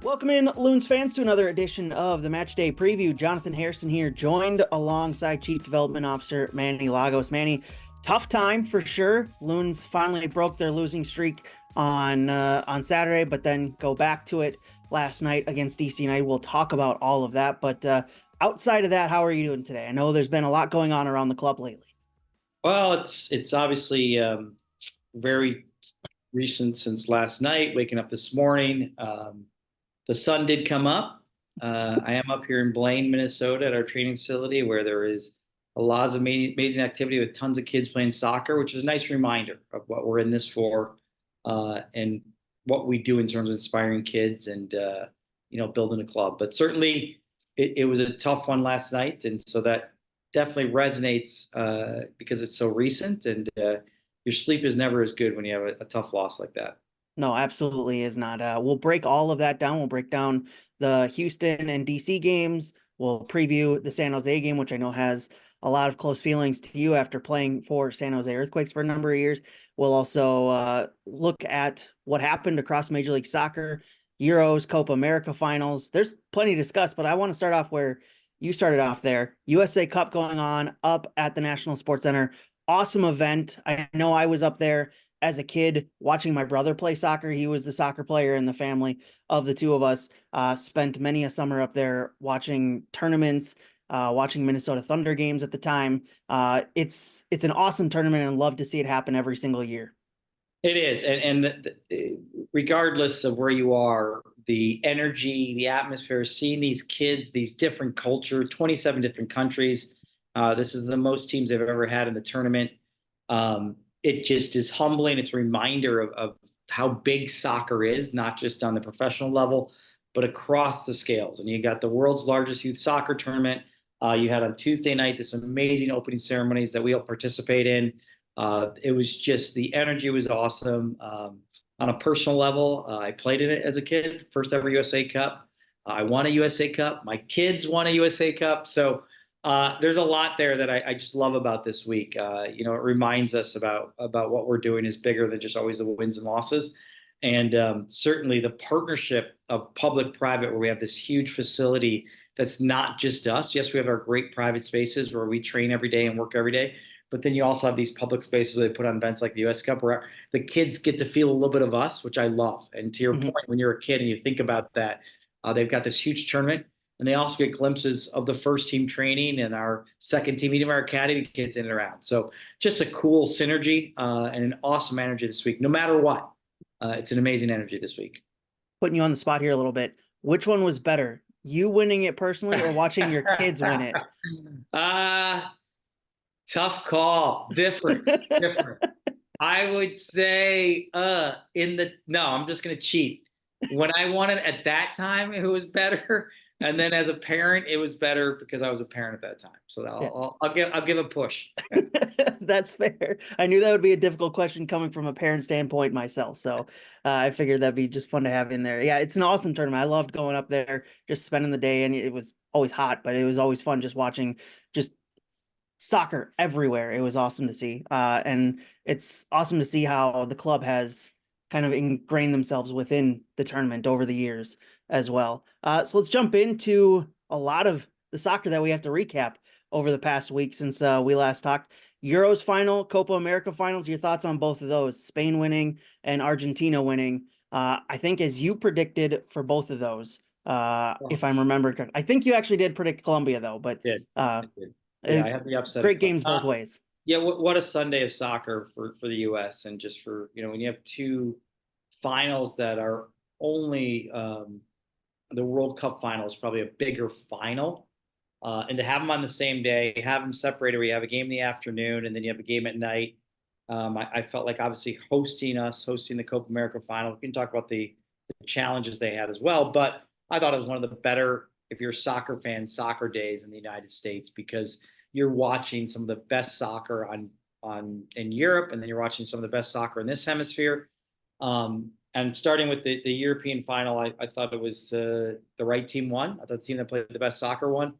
Welcome in, Loons fans, to another edition of the Matchday Preview. Jonathan Harrison here, joined alongside Chief Development Officer Manny Lagos. Manny, tough time for sure. Loons finally broke their losing streak on Saturday, but then go back to it last night against DC United. We'll talk about all of that, but outside of that, how are you doing today? I know there's been a lot going on around the club lately. Well, it's obviously very recent since last night. Waking up this morning, the sun did come up. I am up here in Blaine, Minnesota, at our training facility where there is a lot of amazing activity with tons of kids playing soccer, which is a nice reminder of what we're in this for and what we do in terms of inspiring kids and building a club. But certainly, it was a tough one last night, and so that definitely resonates because it's so recent, and your sleep is never as good when you have a tough loss like that. No, absolutely is not. We'll break all of that down. We'll break down the Houston and DC games. We'll preview the San Jose game, which I know has a lot of close feelings to you after playing for San Jose Earthquakes for a number of years. We'll also look at what happened across Major League Soccer, Euros, Copa America finals. There's plenty to discuss, but I want to start off where you started off there. USA Cup going on up at the National Sports Center. Awesome event. I know I was up there as a kid watching my brother play soccer. He was the soccer player in the family of the two of us. Spent many a summer up there watching tournaments, watching Minnesota Thunder games at the time. It's an awesome tournament and love to see it happen every single year. It is, and regardless of where you are, the energy, the atmosphere, seeing these kids, these different cultures, 27 different countries. This is the most teams they've ever had in the tournament. It just is humbling. It's a reminder of how big soccer is, not just on the professional level, but across the scales. And you got the world's largest youth soccer tournament. You had on Tuesday night this amazing opening ceremonies that we all participate in. It was just, the energy was awesome. On a personal level, I played in it as a kid, first ever USA Cup. I won a USA Cup. My kids won a USA Cup. So there's a lot there that I just love about this week. It reminds us about what we're doing is bigger than just always the wins and losses. And certainly the partnership of public-private, where we have this huge facility that's not just us. Yes, we have our great private spaces where we train every day and work every day. But then you also have these public spaces where they put on events like the US Cup, where the kids get to feel a little bit of us, which I love. And to your point, when you're a kid and you think about that, they've got this huge tournament. And they also get glimpses of the first team training and our second team, even our academy kids in and around. So just a cool synergy and an awesome energy this week, no matter what. It's an amazing energy this week. Putting you on the spot here a little bit. Which one was better? You winning it personally or watching your kids win it? Tough call. Different. I would say no, I'm just going to cheat. When I won it at that time, it was better. And then as a parent, it was better because I was a parent at that time. So I'll give a push. That's fair. I knew that would be a difficult question coming from a parent standpoint myself. So I figured that'd be just fun to have in there. Yeah, it's an awesome tournament. I loved going up there, just spending the day, and it was always hot, but it was always fun just watching just soccer everywhere. It was awesome to see. And it's awesome to see how the club has kind of ingrained themselves within the tournament over the years as well. So let's jump into a lot of the soccer that we have to recap over the past week since we last talked. Euros final, Copa America finals, your thoughts on both of those, Spain winning and Argentina winning. I think as you predicted for both of those, if I'm remembering correct. I think you actually did predict Colombia though, but I did. Yeah, I have the upset. Great games both ways. Yeah, what a Sunday of soccer for the U.S. and just for, when you have two finals that are only the World Cup final is probably a bigger final. And to have them on the same day, have them separated where you have a game in the afternoon and then you have a game at night. I felt like obviously hosting the Copa America final. We can talk about the challenges they had as well, but I thought it was one of the better, if you're a soccer fan, soccer days in the United States, because you're watching some of the best soccer in Europe, and then you're watching some of the best soccer in this hemisphere. And starting with the European final, I thought it was the right team won. I thought the team that played the best soccer won.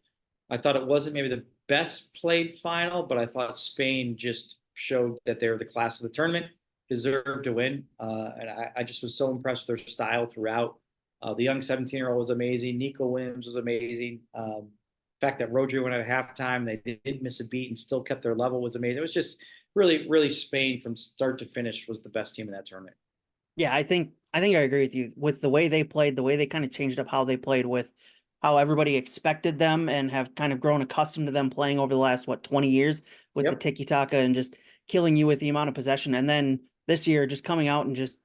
I thought it wasn't maybe best played final, but I thought Spain just showed that they're the class of the tournament, deserved to win. And I just was so impressed with their style throughout. The young 17-year-old was amazing. Nico Williams was amazing. The fact that Rodri went at halftime, they didn't miss a beat and still kept their level was amazing. It was just really, really Spain from start to finish was the best team in that tournament. Yeah, I agree with you with the way they played, the way they kind of changed up how they played with how everybody expected them and have kind of grown accustomed to them playing over the last 20 years with the Yep. tiki-taka and just killing you with the amount of possession. And then this year just coming out and just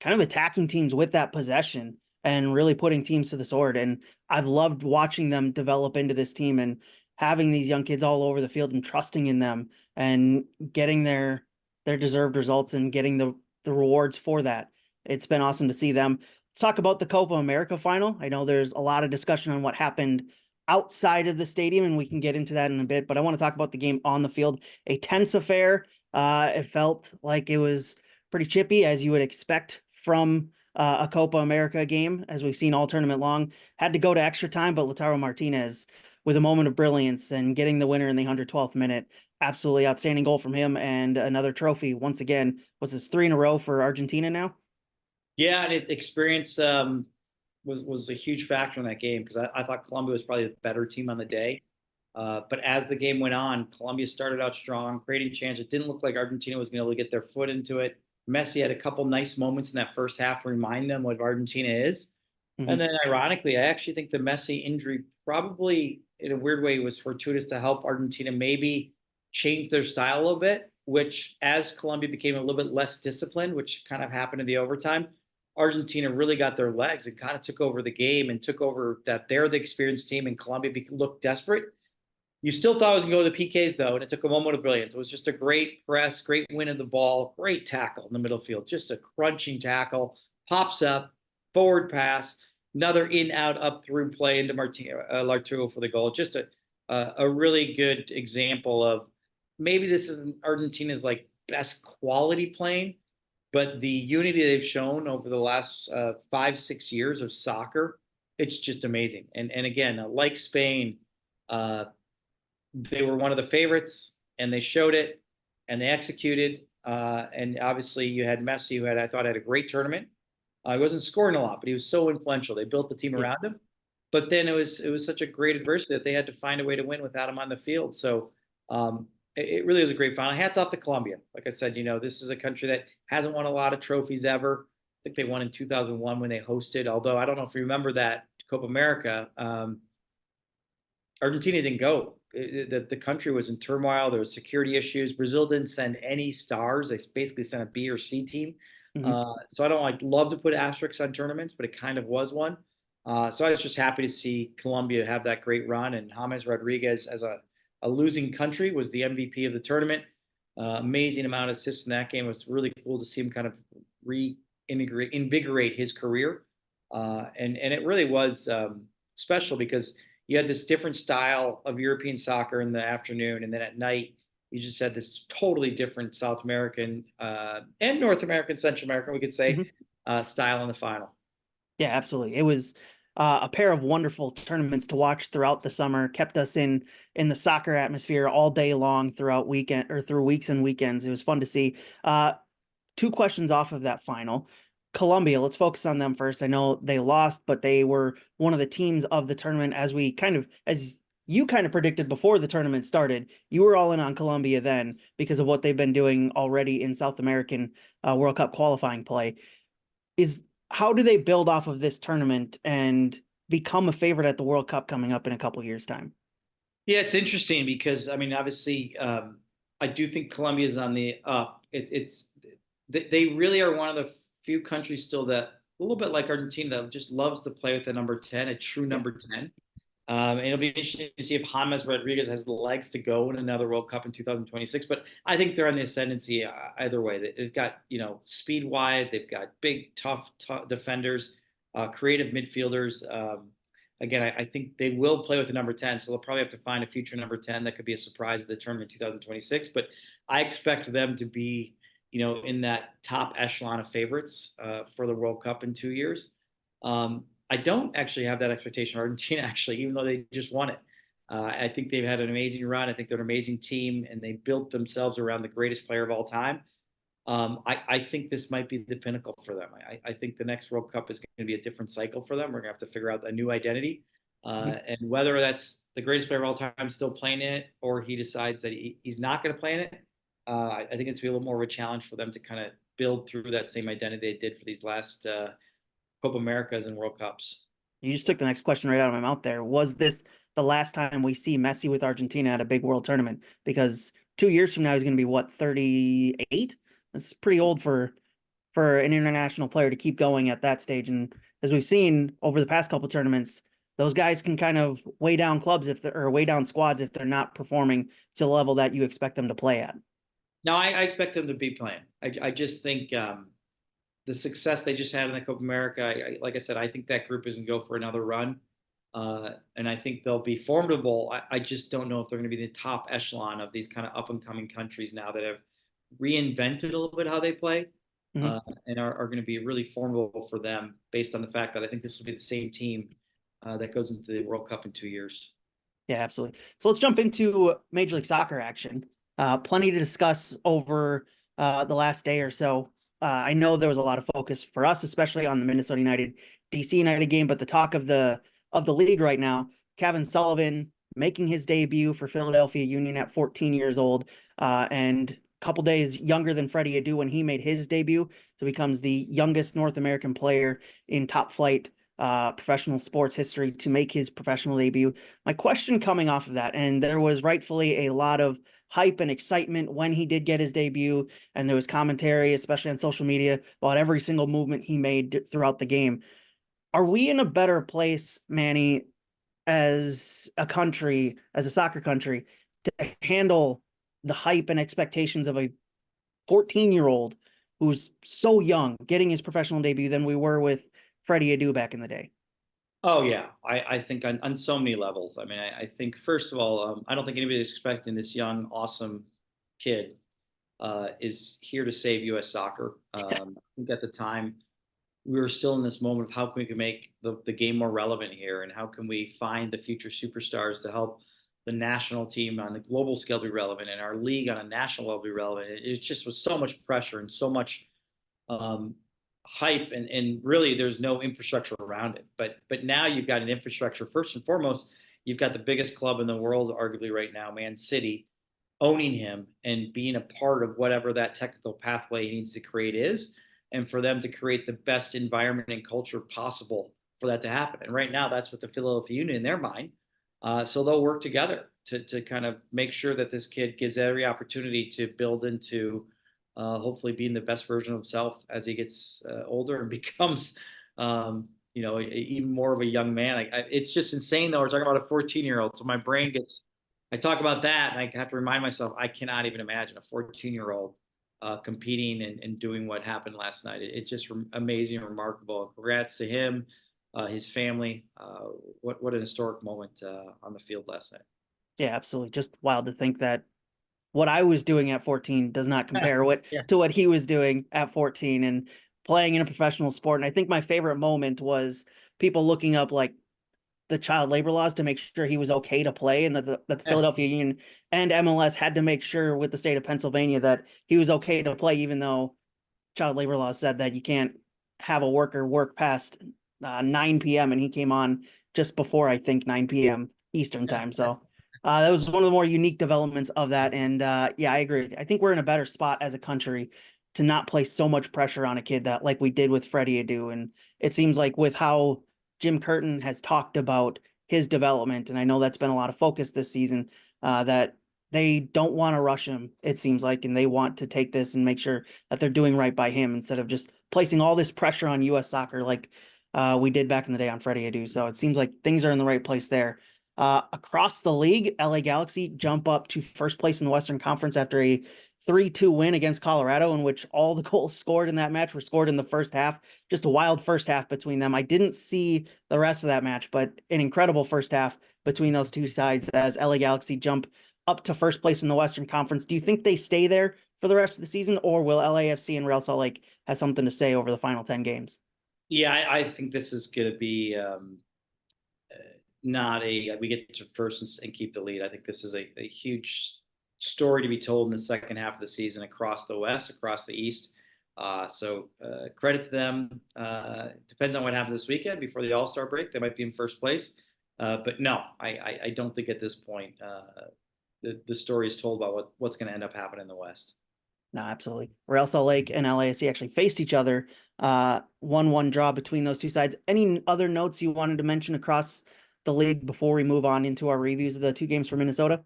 kind of attacking teams with that possession and really putting teams to the sword. And I've loved watching them develop into this team and having these young kids all over the field and trusting in them and getting their deserved results and getting the rewards for that. It's been awesome to see them. Let's talk about the Copa America final. I know there's a lot of discussion on what happened outside of the stadium, and we can get into that in a bit, but I want to talk about the game on the field. A tense affair. It felt like it was pretty chippy, as you would expect from a Copa America game, as we've seen all tournament long. Had to go to extra time, but Lautaro Martinez with a moment of brilliance and getting the winner in the 112th minute. Absolutely outstanding goal from him, and another trophy once again. Was this 3 in a row for Argentina now? Yeah, and experience was a huge factor in that game because I thought Colombia was probably the better team on the day. But as the game went on, Colombia started out strong, creating chances. It didn't look like Argentina was going to be able to get their foot into it. Messi had a couple nice moments in that first half to remind them what Argentina is. And Mm-hmm. then, ironically, I actually think the Messi injury probably, in a weird way, was fortuitous to help Argentina maybe change their style a little bit, which as Colombia became a little bit less disciplined, which kind of happened in the overtime, Argentina really got their legs and kind of took over the game and took over that they're the experienced team and Colombia looked desperate. You still thought it was going to go to the PKs, though, and it took a moment of brilliance. It was just a great press, great win of the ball, great tackle in the middle field, just a crunching tackle, pops up, forward pass, another in-out, up-through play into Larturo for the goal. Just a really good example of maybe this isn't Argentina's like best quality playing, but the unity they've shown over the last 5-6 years of soccer, it's just amazing. And again, like Spain, they were one of the favorites and they showed it and they executed. And obviously you had Messi, who I thought had a great tournament. He wasn't scoring a lot, but he was so influential. They built the team Yeah. around him. But then it was such a great adversity that they had to find a way to win without him on the field. So it really was a great final. Hats off to Colombia. Like I said, this is a country that hasn't won a lot of trophies ever. I think they won in 2001 when they hosted. Although I don't know if you remember that Copa America. Argentina didn't go. The country was in turmoil. There was security issues. Brazil didn't send any stars. They basically sent a B or C team. Mm-hmm. So I don't love to put asterisks on tournaments, but it kind of was one. So I was just happy to see Colombia have that great run, and James Rodriguez as a losing country was the MVP of the tournament. Amazing amount of assists in that game. It was really cool to see him kind of invigorate his career. And it really was special because you had this different style of European soccer in the afternoon, and then at night you just had this totally different South American and North American, Central American, we could say, Mm-hmm. style in the final. Yeah, absolutely. It was a pair of wonderful tournaments to watch throughout the summer. Kept us in the soccer atmosphere all day long throughout weekend or through weeks and weekends. It was fun to see. 2 questions off of that final. Colombia, let's focus on them first. I know they lost, but they were one of the teams of the tournament as you kind of predicted before the tournament started. You were all in on Colombia then because of what they've been doing already in South American World Cup qualifying play. How do they build off of this tournament and become a favorite at the World Cup coming up in a couple years' time? Yeah, it's interesting because I mean, obviously, I do think Colombia is on the up. They really are one of the few countries still that a little bit like Argentina that just loves to play with the number 10, a true Yeah. number 10. And it'll be interesting to see if James Rodriguez has the legs to go in another World Cup in 2026. But I think they're on the ascendancy either way. They've got speed wide, they've got big, tough defenders, creative midfielders. Again, I think they will play with the number 10, so they'll probably have to find a future number 10 that could be a surprise at the tournament in 2026. But I expect them to be, in that top echelon of favorites for the World Cup in 2 years. I don't actually have that expectation of Argentina, actually, even though they just won it. I think they've had an amazing run. I think they're an amazing team, and they built themselves around the greatest player of all time. I think this might be the pinnacle for them. I think the next World Cup is going to be a different cycle for them. We're going to have to figure out a new identity. And whether that's the greatest player of all time still playing in it, or he decides that he's not going to play in it, I think it's going to be a little more of a challenge for them to kind of build through that same identity they did for these last Copa Americas and World Cups. You just took the next question right out of my mouth there. Was this the last time we see Messi with Argentina at a big world tournament? Because 2 years from now, he's going to be what, 38? That's pretty old for an international player to keep going at that stage. And as we've seen over the past couple tournaments, those guys can kind of weigh down clubs if they're or weigh down squads if they're not performing to the level that you expect them to play at. No, I expect them to be playing. I just think the success they just had in the Copa America, like I said, I think that group is going to go for another run. And I think they'll be formidable. I just don't know if they're going to be the top echelon of these kind of up and coming countries now that have reinvented a little bit how they play, and are going to be really formidable for them based on the fact that I think this will be the same team that goes into the World Cup in 2 years. Yeah, absolutely. So let's jump into Major League Soccer action. Plenty to discuss over the last day or so. I know there was a lot of focus for us, especially on the Minnesota United DC United game, but the talk of the league right now, Kevin Sullivan making his debut for Philadelphia Union at 14 years old, and a couple days younger than Freddie Adu when he made his debut, so becomes the youngest North American player in top flight professional sports history to make his professional debut. My question coming off of that, and there was rightfully a lot of hype and excitement when he did get his debut, and there was commentary, especially on social media, about every single movement he made throughout the game. Are we in a better place, Manny, as a country, as a soccer country, to handle the hype and expectations of a 14-year-old who's so young getting his professional debut than we were with Freddie Adu back in the day? Oh yeah, I think on so many levels. I mean, I think first of all, I don't think anybody's expecting this young, awesome kid is here to save U.S. soccer. I think at the time we were still in this moment of how can we make the game more relevant here, and how can we find the future superstars to help the national team on the global scale be relevant, and our league on a national level be relevant. It just was so much pressure and so much um, hype, and really there's no infrastructure around it. But now you've got an infrastructure. First and foremost, you've got the biggest club in the world, arguably right now, Man City, owning him and being a part of whatever that technical pathway he needs to create is, and for them to create the best environment and culture possible for that to happen. And right now, that's what the Philadelphia Union in their mind. So they'll work together to kind of make sure that this kid gives every opportunity to build into hopefully being the best version of himself as he gets older and becomes, even more of a young man. It's just insane, though. We're talking about a 14-year-old. So my brain gets, I talk about that, and I have to remind myself, I cannot even imagine a 14-year-old competing and doing what happened last night. It's just amazing and remarkable. Congrats to him, his family. What an historic moment on the field last night. Yeah, absolutely. Just wild to think that what I was doing at 14 does not compare Yeah. to what he was doing at 14 and playing in a professional sport. And I think my favorite moment was people looking up like the child labor laws to make sure he was okay to play, and that the Philadelphia Union and MLS had to make sure with the state of Pennsylvania that he was okay to play, even though child labor laws said that you can't have a worker work past 9 p.m. and he came on just before, I think, 9 p.m. Eastern time. So that was one of the more unique developments of that. And yeah, I agree. I think we're in a better spot as a country to not place so much pressure on a kid that like we did with Freddie Adu. And it seems like with how Jim Curtin has talked about his development, and I know that's been a lot of focus this season, that they don't want to rush him, it seems like, and they want to take this and make sure that they're doing right by him instead of just placing all this pressure on U.S. soccer like we did back in the day on Freddie Adu. So it seems like things are in the right place there. Across the league, LA Galaxy jump up to first place in the Western Conference after a 3-2 win against Colorado, in which all the goals scored in that match were scored in the first half. Just a wild first half between them. I didn't see the rest of that match, but an incredible first half between those two sides as LA Galaxy jump up to first place in the Western Conference. Do you think they stay there for the rest of the season, or will LAFC and Real Salt Lake have something to say over the final 10 games? Yeah, I think this is going to be not a we get to first and keep the lead. I think this is a huge story to be told in the second half of the season across the West, across the East. So credit to them. Depends on what happens this weekend before the All-Star break. They might be in first place. But no, I don't think at this point the story is told about what's going to end up happening in the West. No, absolutely. Real Salt Lake and LAFC actually faced each other. 1-1 draw between those two sides. Any other notes you wanted to mention across the league before we move on into our reviews of the two games for Minnesota?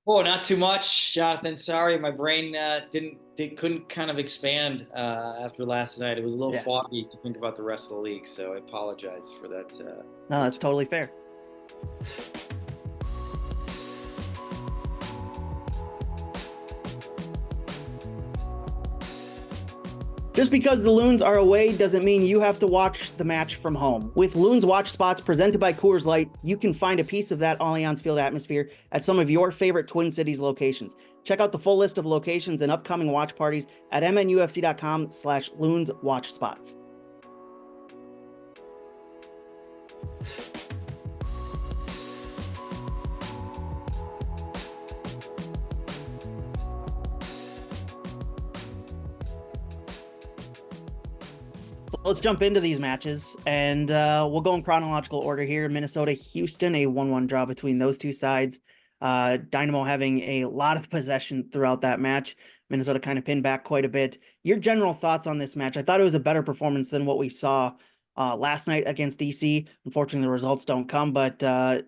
Oh, not too much, Jonathan. Sorry, my brain couldn't kind of expand after last night. It was a little foggy to think about the rest of the league, so I apologize for that. No, that's totally fair. Just because the Loons are away doesn't mean you have to watch the match from home. With Loons Watch Spots presented by Coors Light, you can find a piece of that Allianz Field atmosphere at some of your favorite Twin Cities locations. Check out the full list of locations and upcoming watch parties at MNUFC.com/Loons Watch Spots. So let's jump into these matches, and we'll go in chronological order here. Minnesota, Houston, a 1-1 draw between those two sides. Dynamo having a lot of possession throughout that match. Minnesota kind of pinned back quite a bit. Your general thoughts on this match? I thought it was a better performance than what we saw last night against DC. Unfortunately, the results don't come, but Teemu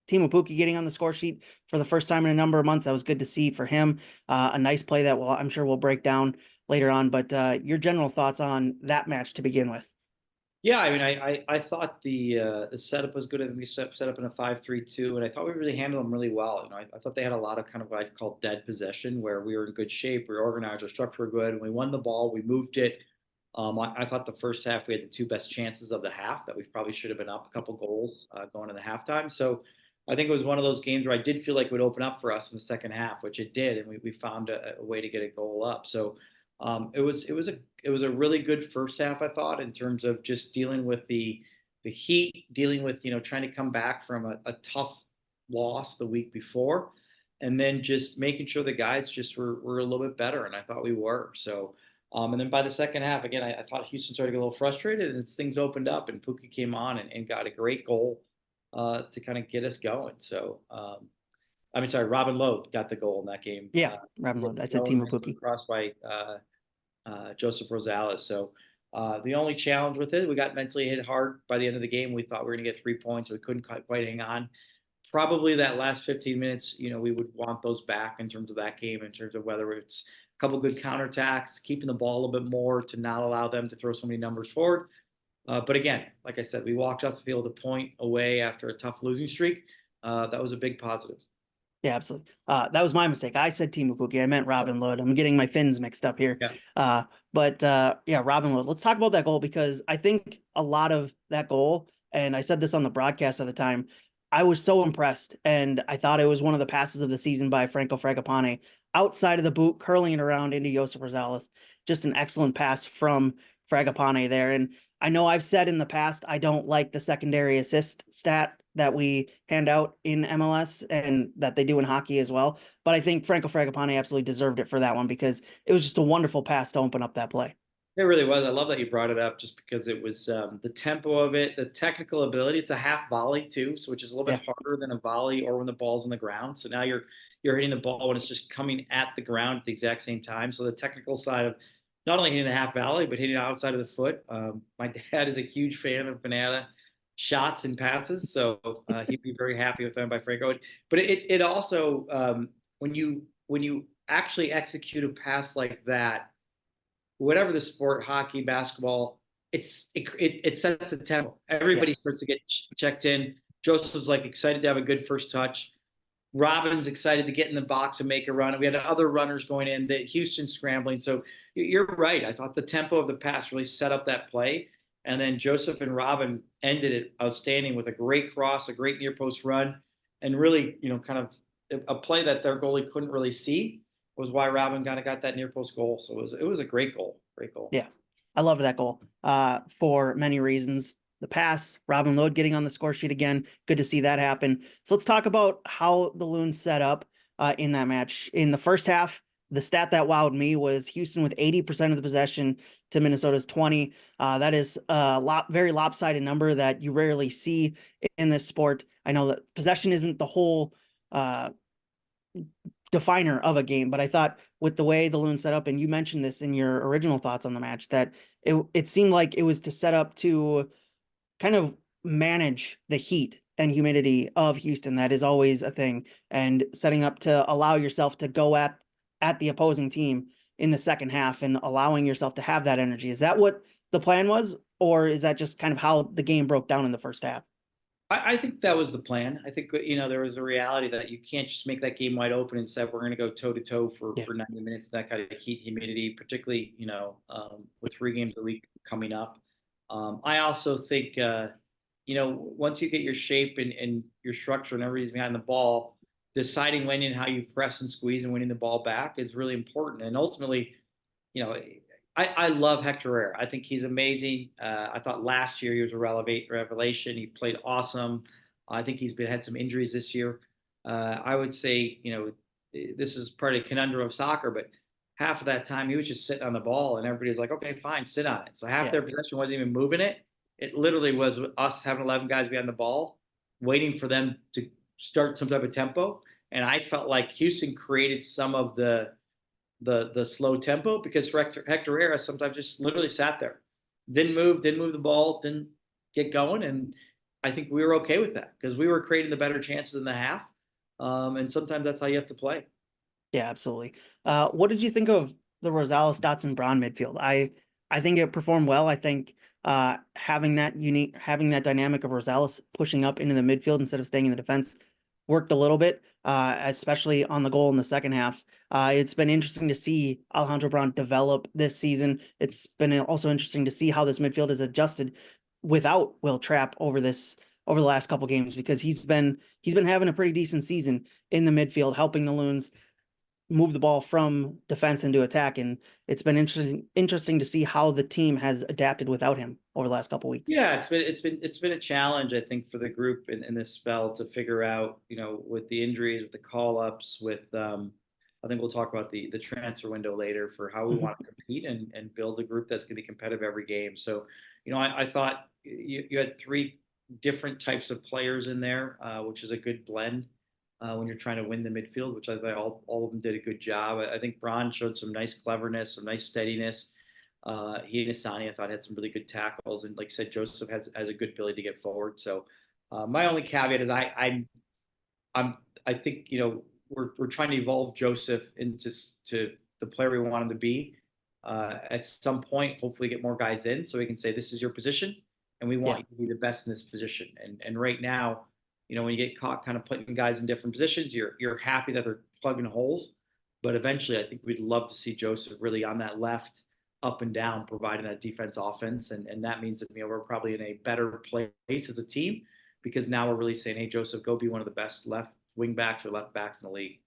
Pukki getting on the score sheet for the first time in a number of months. That was good to see for him. A nice play that I'm sure we'll break down later on, but your general thoughts on that match to begin with. Yeah, I mean, I thought the setup was good. We set up in a 5-3-2, and I thought we really handled them really well. You know, I thought they had a lot of kind of what I call dead possession, where we were in good shape, we were organized, our structure were good, and we won the ball, we moved it. I thought the first half we had the two best chances of the half, that we probably should have been up a couple goals going into halftime. So I think it was one of those games where I did feel like it would open up for us in the second half, which it did, and we found a way to get a goal up. So it was a really good first half, I thought, in terms of just dealing with the heat, dealing with trying to come back from a tough loss the week before, and then just making sure the guys just were a little bit better, and I thought we were. So and then by the second half, again, I thought Houston started to get a little frustrated, and things opened up, and Pukki came on and got a great goal to kind of get us going. So I mean, sorry, Robin Lowe got the goal in that game. Yeah, Robin Lowe. That's a Teemu Pukki. Crossed by Joseph Rosales. So the only challenge with it, we got mentally hit hard by the end of the game. We thought we were going to get 3 points. We couldn't quite hang on. Probably that last 15 minutes, we would want those back in terms of that game, in terms of whether it's a couple good counterattacks, keeping the ball a little bit more to not allow them to throw so many numbers forward. But again, like I said, we walked off the field a point away after a tough losing streak. That was a big positive. Yeah, absolutely. That was my mistake. I said Teemu Pukki. I meant Robin Lowe. I'm getting my Finns mixed up here. Yeah. But yeah, Robin Lowe. Let's talk about that goal, because I think a lot of that goal, and I said this on the broadcast at the time, I was so impressed, and I thought it was one of the passes of the season by Franco Fragapane, outside of the boot, curling it around into Josep Rosales. Just an excellent pass from Fragapane there. And I know I've said in the past, I don't like the secondary assist stat that we hand out in MLS and that they do in hockey as well. But I think Franco Fragapane absolutely deserved it for that one, because it was just a wonderful pass to open up that play. It really was. I love that you brought it up, just because it was the tempo of it, the technical ability. It's a half volley too, so which is a little bit harder than a volley or when the ball's on the ground. So now you're hitting the ball when it's just coming at the ground at the exact same time. So the technical side of not only hitting the half volley, but hitting it outside of the foot. My dad is a huge fan of banana shots and passes, so he'd be very happy with them by Franco. But it also when you actually execute a pass like that, whatever the sport, hockey, basketball, it sets a tempo. Everybody starts to get checked in. Joseph's like excited to have a good first touch. Robin's excited to get in the box and make a run. And we had other runners going in, the Houston scrambling. So you're right. I thought the tempo of the pass really set up that play. And then Joseph and Robin ended it outstanding with a great cross, a great near post run, and really, kind of a play that their goalie couldn't really see, was why Robin kind of got that near post goal. So it was a great goal. Great goal. Yeah. I love that goal for many reasons. the pass. Robin Lod getting on the score sheet again. Good to see that happen. So let's talk about how the Loons set up in that match. In the first half, the stat that wowed me was Houston with 80% of the possession to Minnesota's 20. That is a very lopsided number that you rarely see in this sport. I know that possession isn't the whole definer of a game, but I thought with the way the Loons set up, and you mentioned this in your original thoughts on the match, that it seemed like it was to set up to kind of manage the heat and humidity of Houston. That is always a thing, and setting up to allow yourself to go at the opposing team in the second half and allowing yourself to have that energy. Is that what the plan was, or is that just kind of how the game broke down in the first half? I think that was the plan. I think, there was a reality that you can't just make that game wide open and say, we're going to go toe to toe for 90 minutes, that kind of heat, humidity, particularly, with 3 games a week coming up. I also think, once you get your shape and your structure and everybody's behind the ball, deciding when and how you press and squeeze and winning the ball back is really important. And ultimately, I love Hector Herrera. I think he's amazing. I thought last year he was a revelation. He played awesome. I think he's had some injuries this year. I would say, this is part of the conundrum of soccer, but half of that time he was just sitting on the ball and everybody's like, okay, fine, sit on it. So half their possession wasn't even moving it. It literally was us having 11 guys behind the ball, waiting for them to start some type of tempo. And I felt like Houston created some of the slow tempo because Hector Herrera sometimes just literally sat there, didn't move the ball, didn't get going. And I think we were okay with that because we were creating the better chances in the half. And sometimes that's how you have to play. Yeah, absolutely. What did you think of the Rosales, Dotson, Braun midfield? I think it performed well. I think having that dynamic of Rosales pushing up into the midfield instead of staying in the defense worked a little bit, especially on the goal in the second half. It's been interesting to see Alejandro Braun develop this season. It's been also interesting to see how this midfield has adjusted without Will Trapp over the last couple games, because he's been having a pretty decent season in the midfield, helping the Loons move the ball from defense into attack. And it's been interesting to see how the team has adapted without him over the last couple weeks. Yeah, it's been a challenge, I think, for the group in this spell to figure out, with the injuries, with the call ups, with I think we'll talk about the transfer window later for how we want to compete and build a group that's going to be competitive every game. So, I thought you had 3 different types of players in there, which is a good blend. When you're trying to win the midfield, which I think all of them did a good job. I think Braun showed some nice cleverness, some nice steadiness. He and Asani, I thought, had some really good tackles, and like I said, Joseph has a good ability to get forward. So my only caveat is I think we're trying to evolve Joseph into the player we want him to be. At some point, hopefully, get more guys in so we can say this is your position, and we want you to be the best in this position. And right now, when you get caught kind of putting guys in different positions, you're happy that they're plugging holes. But eventually, I think we'd love to see Joseph really on that left, up and down, providing that defense offense. And that means that, we're probably in a better place as a team because now we're really saying, hey, Joseph, go be one of the best left wing backs or left backs in the league.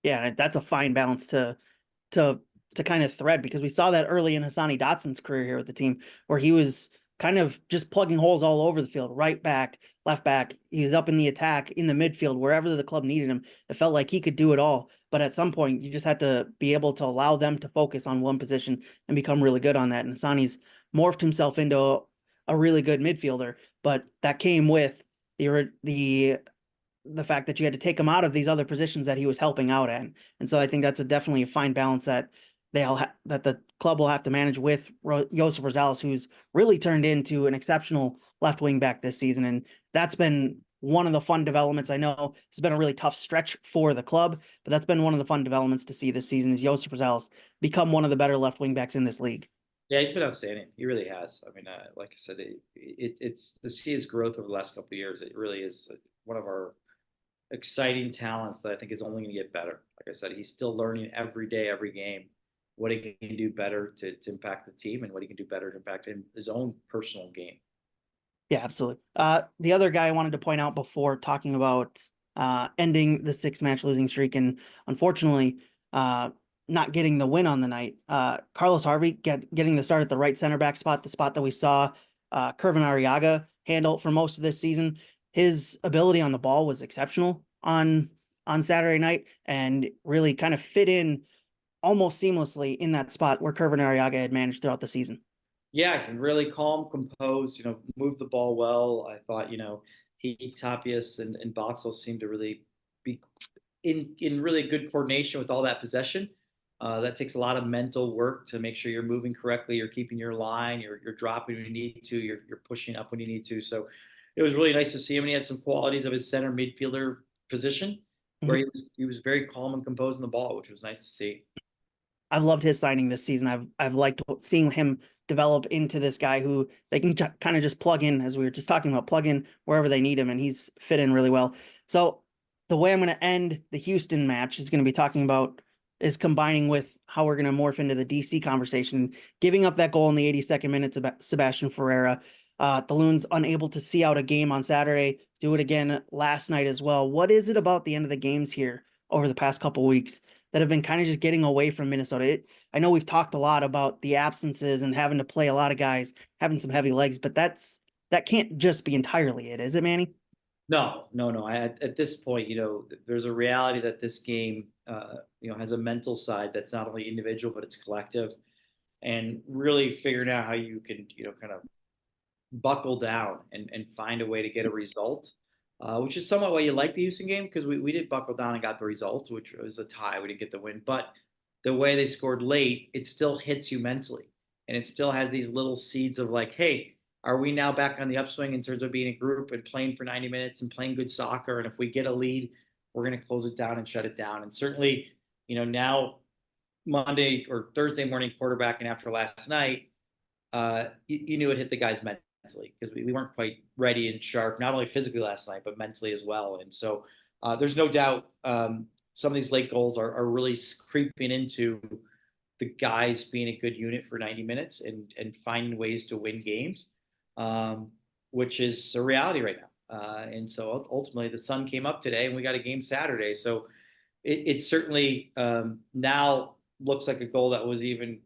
Yeah, that's a fine balance to kind of thread, because we saw that early in Hassani Dotson's career here with the team, where he was kind of just plugging holes all over the field, right back, left back. He was up in the attack, in the midfield, wherever the club needed him. It felt like he could do it all. But at some point, you just had to be able to allow them to focus on one position and become really good on that. And Hassani's morphed himself into a really good midfielder, but that came with the fact that you had to take him out of these other positions that he was helping out at. And so I think that's definitely a fine balance that that the club will have to manage with Joseph Rosales, who's really turned into an exceptional left wing back this season. And that's been one of the fun developments. I know it's been a really tough stretch for the club, but that's been one of the fun developments to see this season, is Joseph Rosales become one of the better left wing backs in this league. Yeah, he's been outstanding. He really has. I mean, like I said, it's to see his growth over the last couple of years. It really is one of our exciting talents that I think is only going to get better. Like I said, he's still learning every day, every game, what he can do better to impact the team and what he can do better to impact his own personal game. Yeah, absolutely. The other guy I wanted to point out before talking about ending the 6-match losing streak, and unfortunately not getting the win on the night, Carlos Harvey getting the start at the right center back spot, the spot that we saw Kervin Arriaga handle for most of this season. His ability on the ball was exceptional on Saturday night and really kind of fit in almost seamlessly in that spot where Kervin Arriaga had managed throughout the season. Yeah, can really calm, compose, move the ball well. I thought, he, Tapias, and Boxall seemed to really be in really good coordination with all that possession. That takes a lot of mental work to make sure you're moving correctly, you're keeping your line, you're dropping when you need to, you're pushing up when you need to. So it was really nice to see him. And he had some qualities of his center midfielder position where Mhm. he was very calm and composed in the ball, which was nice to see. I've loved his signing this season. I've liked seeing him develop into this guy who they can kind of just plug in, as we were just talking about, plug in wherever they need him, and he's fit in really well. So the way I'm going to end the Houston match is going to be talking about is combining with how we're going to morph into the DC conversation, giving up that goal in the 82nd minute to Sebastian Ferreira. The Loons unable to see out a game on Saturday, do it again last night as well. What is it about the end of the games here over the past couple weeks that have been kind of just getting away from Minnesota? I know we've talked a lot about the absences and having to play a lot of guys, having some heavy legs, but that can't just be entirely it, is it, Manny? No, no, no. At this point, there's a reality that this game, has a mental side that's not only individual but it's collective, and really figuring out how you can, kind of buckle down and find a way to get a result, which is somewhat why you like the Houston game because we did buckle down and got the result, which was a tie. We didn't get the win, but the way they scored late, it still hits you mentally, and it still has these little seeds of like, hey, are we now back on the upswing in terms of being a group and playing for 90 minutes and playing good soccer? And if we get a lead, we're going to close it down and shut it down. And certainly, now Monday or Thursday morning quarterbacking after last night, you knew it hit the guys mentally because we weren't quite ready and sharp, not only physically last night, but mentally as well. And so there's no doubt some of these late goals are really creeping into the guys being a good unit for 90 minutes and finding ways to win games, which is a reality right now. And so ultimately, the sun came up today and we got a game Saturday. So it certainly now looks like a goal that was even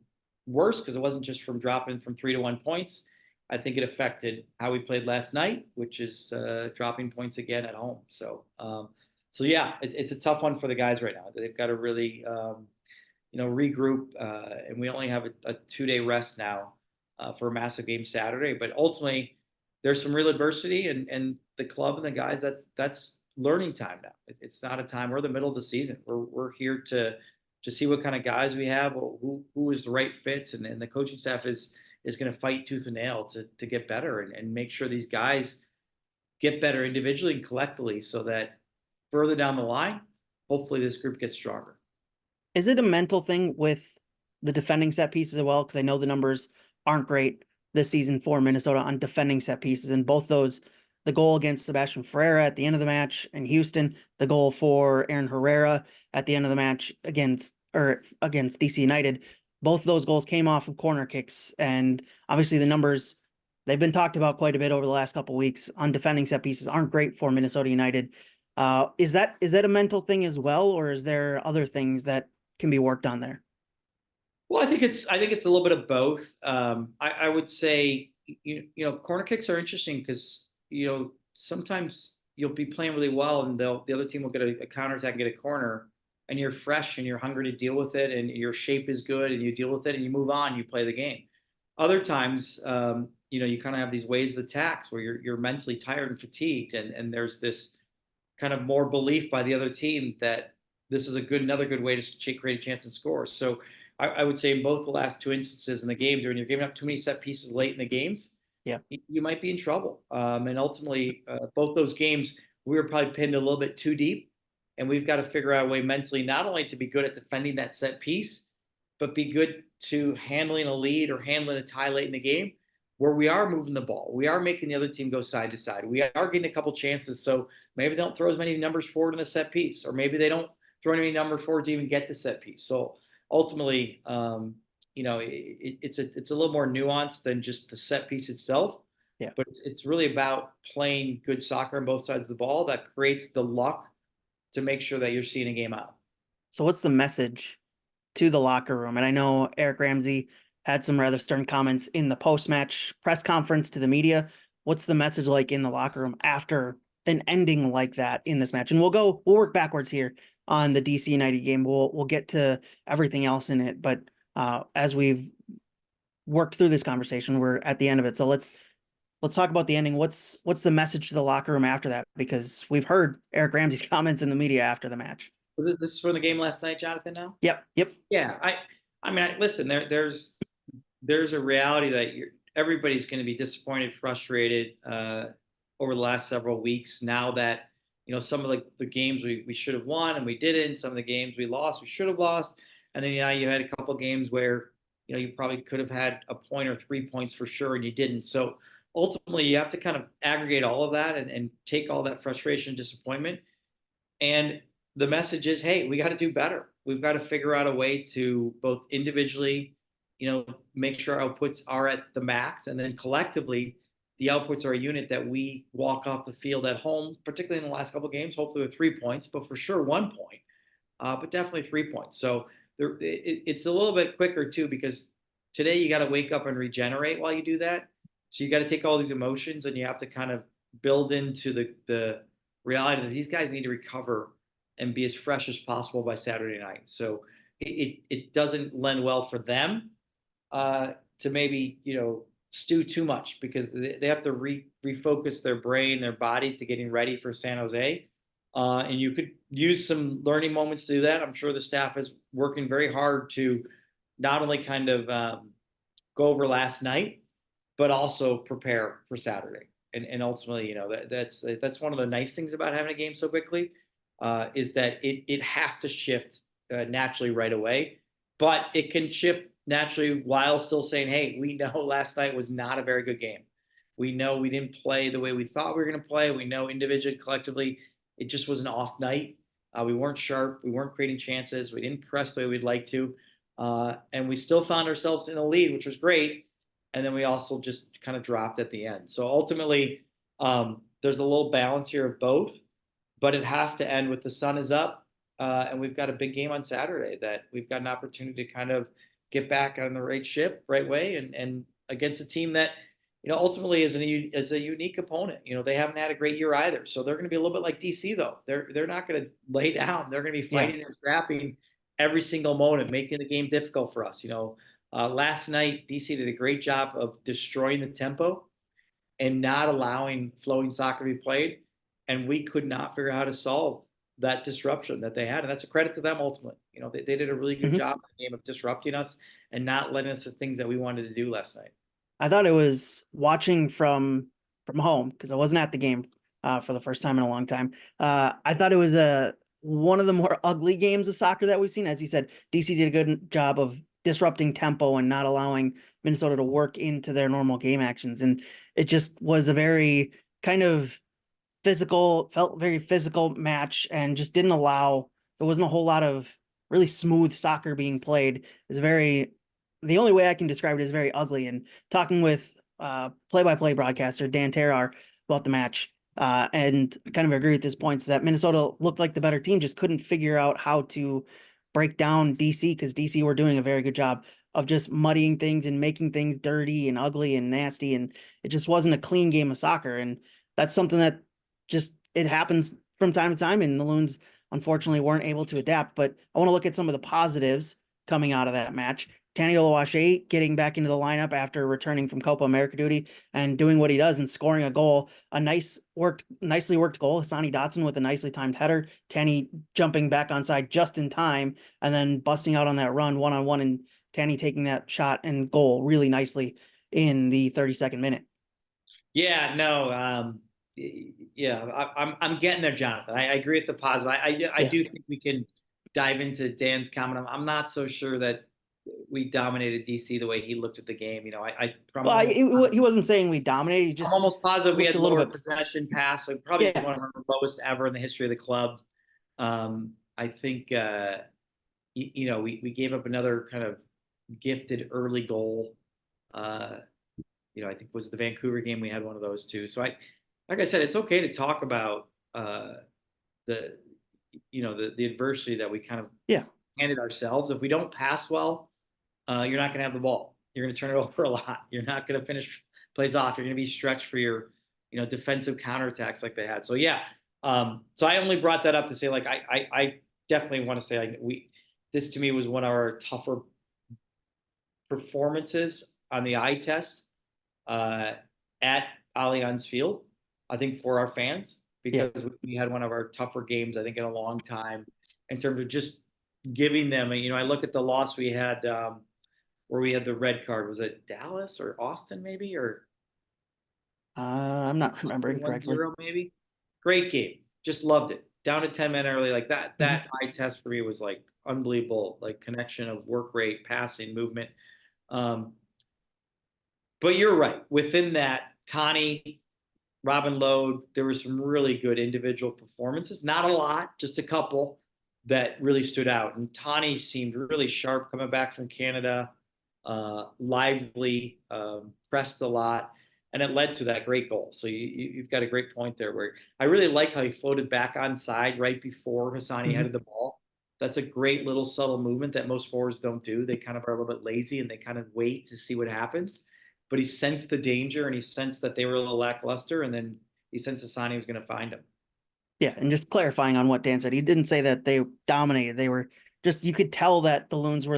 worse because it wasn't just from dropping from 3-1 points. I think it affected how we played last night, which is dropping points again at home. So yeah, it's a tough one for the guys right now. They've got to really, regroup, and we only have a 2-day rest now for a massive game Saturday. But ultimately, there's some real adversity, and the club and the guys that's learning time now. It's not a time. We're in the middle of the season. We're here to see what kind of guys we have, who is the right fits, and the coaching staff is going to fight tooth and nail to get better and make sure these guys get better individually and collectively, so that further down the line, hopefully this group gets stronger. Is it a mental thing with the defending set pieces as well? Because I know the numbers aren't great this season for Minnesota on defending set pieces, and both those, the goal against Sebastian Ferreira at the end of the match in Houston, the goal for Aaron Herrera at the end of the match against DC United, both those goals came off of corner kicks, and obviously the numbers, they've been talked about quite a bit over the last couple of weeks on defending set pieces, aren't great for Minnesota United. Is that a mental thing as well, or is there other things that can be worked on there? Well, I think it's a little bit of both. I would say corner kicks are interesting because sometimes you'll be playing really well and the other team will get a counterattack and get a corner, and you're fresh and you're hungry to deal with it and your shape is good and you deal with it and you move on, you play the game. Other times, you kind of have these waves of attacks where you're mentally tired and fatigued, and there's this kind of more belief by the other team that this is another good way to create a chance and score. So I would say in both the last two instances in the games, when you're giving up too many set pieces late in the games, Yeah. you might be in trouble. And ultimately, both those games, we were probably pinned a little bit too deep. And we've got to figure out a way mentally, not only to be good at defending that set piece, but be good to handling a lead or handling a tie late in the game where we are moving the ball. We are making the other team go side to side. We are getting a couple chances. So maybe they don't throw as many numbers forward in the set piece, or maybe they don't throw any number forward to even get the set piece. So ultimately, it's a little more nuanced than just the set piece itself. Yeah. But it's really about playing good soccer on both sides of the ball that creates the luck to make sure that you're seeing a game out. So what's the message to the locker room? And I know Eric Ramsey had some rather stern comments in the post-match press conference to the media. What's the message like in the locker room after an ending like that in this match? And we'll work backwards here on the DC United game. We'll get to everything else in it, but as we've worked through this conversation, we're at the end of it. So let's talk about the ending. What's the message to the locker room after that? Because we've heard Eric Ramsey's comments in the media after the match. Was this from the game last night, Jonathan? Now? Yep. Yeah, I mean, listen. There's a reality that everybody's going to be disappointed, frustrated over the last several weeks. Now that some of the games we should have won and we didn't. Some of the games we lost, we should have lost. And then you had a couple games where you probably could have had a point or 3 points for sure, and you didn't. So ultimately, you have to kind of aggregate all of that and take all that frustration, disappointment, and the message is, hey, we got to do better. We've got to figure out a way to both individually, make sure our outputs are at the max, and then collectively, the outputs are a unit that we walk off the field at home, particularly in the last couple of games, hopefully with 3 points, but for sure 1 point, but definitely 3 points. So it's a little bit quicker too, because today you got to wake up and regenerate while you do that. So you got to take all these emotions and you have to kind of build into the reality that these guys need to recover and be as fresh as possible by Saturday night. So it doesn't lend well for them to maybe stew too much, because they have to refocus their brain, their body to getting ready for San Jose. And you could use some learning moments to do that. I'm sure the staff is working very hard to not only kind of go over last night, but also prepare for Saturday. And ultimately, that's one of the nice things about having a game so quickly, is that it has to shift naturally right away, but it can shift naturally while still saying, hey, we know last night was not a very good game. We know we didn't play the way we thought we were going to play. We know individually, collectively, it just was an off night. We weren't sharp. We weren't creating chances. We didn't press the way we'd like to. And we still found ourselves in a lead, which was great. And then we also just kind of dropped at the end. So ultimately, there's a little balance here of both, but it has to end with the sun is up. And we've got a big game on Saturday that we've got an opportunity to kind of get back on the right ship, right way, and against a team that, ultimately is a unique opponent. They haven't had a great year either. So they're going to be a little bit like DC, though. They're not going to lay down. They're going to be fighting and scrapping every single moment, making the game difficult for us. Last night, DC did a great job of destroying the tempo and not allowing flowing soccer to be played. And we could not figure out how to solve that disruption that they had. And that's a credit to them ultimately. They did a really good job in the game of disrupting us and not letting us the things that we wanted to do last night. I thought it was watching from home, because I wasn't at the game for the first time in a long time. I thought it was one of the more ugly games of soccer that we've seen. As you said, DC did a good job of disrupting tempo and not allowing Minnesota to work into their normal game actions. And it just was a very kind of felt very physical match, and just didn't allow, there wasn't a whole lot of really smooth soccer being played. The only way I can describe it is very ugly. And talking with play-by-play broadcaster Dan Terrar about the match, and kind of agree with his points that Minnesota looked like the better team, just couldn't figure out how to break down DC, because DC were doing a very good job of just muddying things and making things dirty and ugly and nasty, and it just wasn't a clean game of soccer. And that's something that just, it happens from time to time, and the Loons unfortunately weren't able to adapt. But I want to look at some of the positives coming out of that match. Tani Oluwaseyi getting back into the lineup after returning from Copa América duty and doing what he does and scoring a goal, a nicely worked goal. Hassani Dotson with a nicely timed header, Tani jumping back onside just in time, and then busting out on that run one-on-one, and Tani taking that shot and goal really nicely in the 32nd minute. Yeah, no, I'm getting there, Jonathan. I agree with the positive. I do think we can dive into Dan's comment. I'm not so sure that we dominated DC the way he looked at the game. He wasn't saying we dominated. He just, I'm almost positive we had a little lower bit possession pass, like probably one of our lowest ever in the history of the club. I think we gave up another kind of gifted early goal. I think it was the Vancouver game. We had one of those too. So like I said, it's okay to talk about the adversity that we kind of handed ourselves. If we don't pass well, you're not going to have the ball. You're going to turn it over a lot. You're not going to finish plays off. You're going to be stretched for your, defensive counterattacks like they had. So yeah. So I only brought that up to say, like, I definitely want to say, like, this to me was one of our tougher performances on the eye test at Allianz Field, I think, for our fans, Yeah. because we had one of our tougher games, I think, in a long time, in terms of just giving them, I look at the loss we had, where we had the red card. Was it Dallas or Austin, maybe? Or I'm not remembering Austin correctly. 1-0, maybe? Great game. Just loved it. Down to 10 men early. Like that, that eye test for me was like unbelievable, like connection of work rate, passing, movement. Um, but you're right. Within that, Tani, Robin Lode, there were some really good individual performances. Not a lot, just a couple that really stood out. And Tani seemed really sharp coming back from Canada, lively, pressed a lot, and it led to that great goal. So you've got a great point there. Where I really liked how he floated back on side right before Hassani headed the ball. That's a great little subtle movement that most forwards don't do. They kind of are a little bit lazy and they kind of wait to see what happens. But he sensed the danger and he sensed that they were a little lackluster, and then he sensed Hassani was going to find him. Yeah, and just clarifying on what Dan said, he didn't say that they dominated. They were just, you could tell that the Loons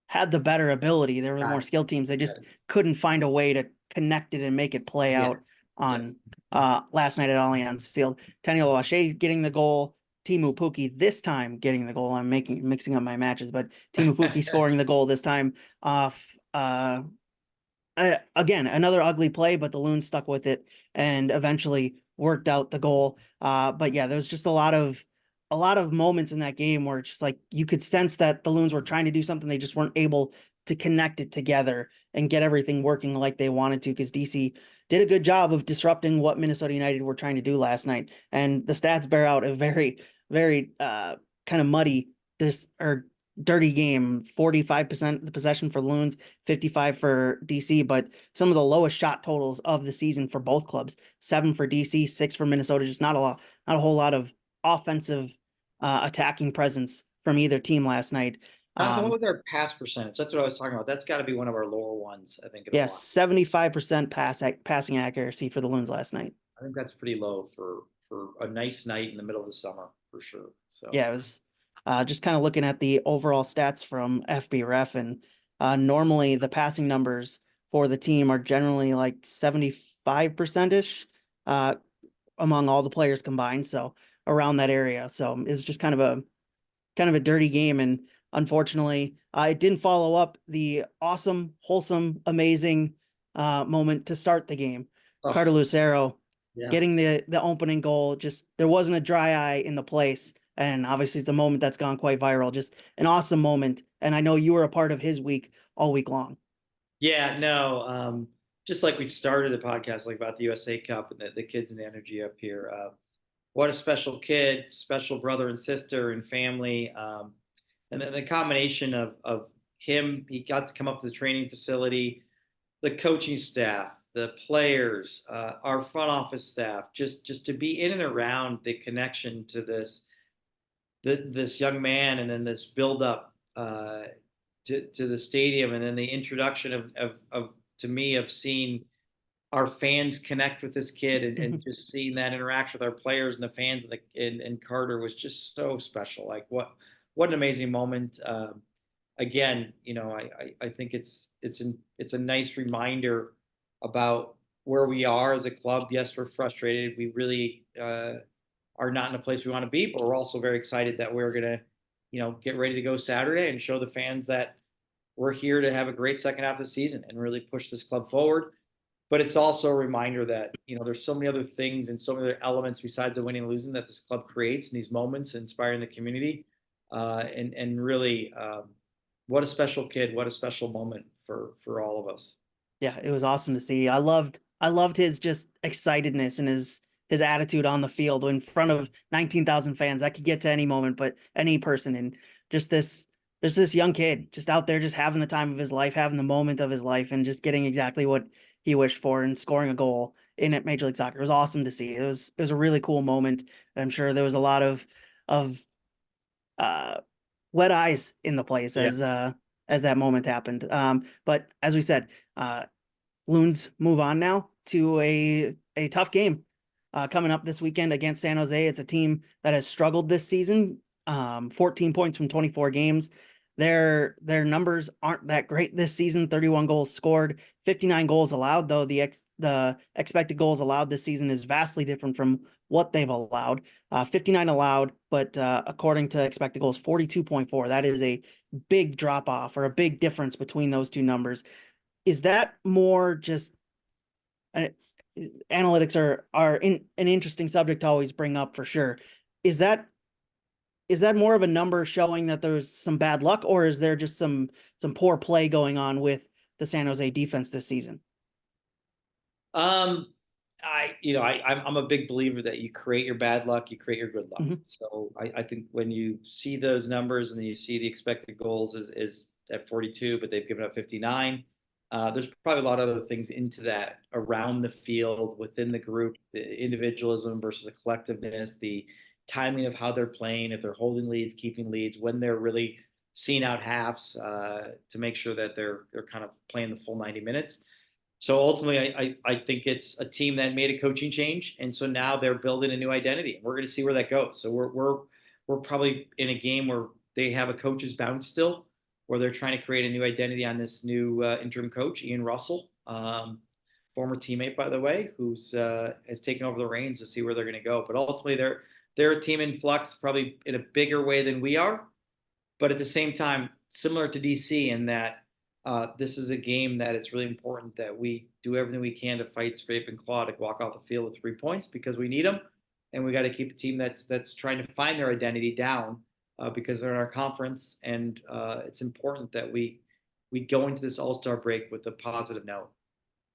had the better ability. They were the more skilled teams. They just couldn't find a way to connect it and make it play out on last night at Allianz Field. Tenny Oluwaseyi getting the goal. Timu Puki this time getting the goal. I'm mixing up my matches, but Timu Puki scoring the goal this time off again, another ugly play, but the Loons stuck with it and eventually worked out the goal. But yeah, there was just a lot of moments in that game where it's just like you could sense that the Loons were trying to do something. They just weren't able to connect it together and get everything working like they wanted to, because DC did a good job of disrupting what Minnesota United were trying to do last night. And the stats bear out a very, very kind of muddy dirty game. 45% the possession for Loons, 55 for DC, but some of the lowest shot totals of the season for both clubs. 7 for DC, 6 for Minnesota. Just not a whole lot of offensive attacking presence from either team last night. Jonathan, what was our pass percentage? That's what I was talking about. That's got to be one of our lower ones, I think. Yeah, 75% passing accuracy for the Loons last night. I think that's pretty low for a nice night in the middle of the summer, for sure. So yeah, it was just kind of looking at the overall stats from FBref, and normally the passing numbers for the team are generally like 75%-ish among all the players combined. So around that area. So it's just kind of a dirty game. And unfortunately, it didn't follow up the awesome, wholesome, amazing moment to start the game. Carter Lucero getting the opening goal. Just, there wasn't a dry eye in the place. And obviously it's a moment that's gone quite viral. Just an awesome moment. And I know you were a part of his week all week long. Yeah, no, just like we started the podcast, like about the USA Cup and the kids and the energy up here. What a special kid, special brother and sister and family. And then the combination of him, he got to come up to the training facility, the coaching staff, the players, our front office staff, just to be in and around the connection to this young man, and then this build up to the stadium, and then the introduction of to me of seeing our fans connect with this kid, and just seeing that interaction with our players and the fans and Carter was just so special. Like what an amazing moment. Again, I think it's a nice reminder about where we are as a club. Yes, we're frustrated. We really are not in a place we want to be, but we're also very excited that we're gonna, get ready to go Saturday and show the fans that we're here to have a great second half of the season and really push this club forward. But it's also a reminder that, there's so many other things and so many other elements besides the winning and losing that this club creates in these moments, inspiring the community. And really, what a special kid, what a special moment for all of us. Yeah, it was awesome to see. I loved his just excitedness and his attitude on the field in front of 19,000 fans. That could get to any moment, but any person. And just this young kid just out there, just having the time of his life, having the moment of his life, and just getting exactly what he wished for and scoring a goal in at Major League Soccer. It was awesome to see. It was a really cool moment. I'm sure there was a lot of wet eyes in the place as as that moment happened. But as we said, Loons move on now to a tough game coming up this weekend against San Jose. It's a team that has struggled this season. 14 points from 24 games. Their numbers aren't that great this season. 31 goals scored, 59 goals allowed, though the expected goals allowed this season is vastly different from what they've allowed. 59 allowed, but according to expected goals, 42.4. That is a big drop off or a big difference between those two numbers. Is that more just analytics are an interesting subject to always bring up for sure. Is that more of a number showing that there's some bad luck, or is there just some poor play going on with the San Jose defense this season? I'm a big believer that you create your bad luck, you create your good luck. Mhm. So I think when you see those numbers and then you see the expected goals is at 42, but they've given up 59. There's probably a lot of other things into that around the field, within the group, the individualism versus the collectiveness, the timing of how they're playing, if they're holding leads, keeping leads, when they're really seeing out halves to make sure that they're kind of playing the full 90 minutes. So ultimately, I think it's a team that made a coaching change, and so now they're building a new identity. We're going to see where that goes. So we're probably in a game where they have a coach's bounce still, where they're trying to create a new identity on this new interim coach, Ian Russell, former teammate, by the way, who's has taken over the reins to see where they're going to go. But ultimately, they're a team in flux, probably in a bigger way than we are, but at the same time, similar to DC in that this is a game that it's really important that we do everything we can to fight, scrape, and claw to walk off the field with 3 points because we need them, and we got to keep a team that's trying to find their identity down because they're in our conference, and it's important that we go into this All-Star break with a positive note.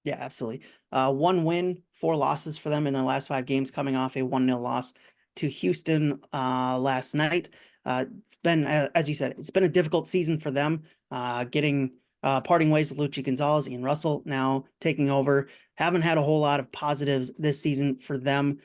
Yeah, absolutely. 1 win, 4 losses for them in their last 5 games, coming off a 1-0 loss to Houston last night. It's been, as you said, it's been a difficult season for them. Getting parting ways with Luchi Gonzalez, Ian Russell now taking over. Haven't had a whole lot of positives this season for them.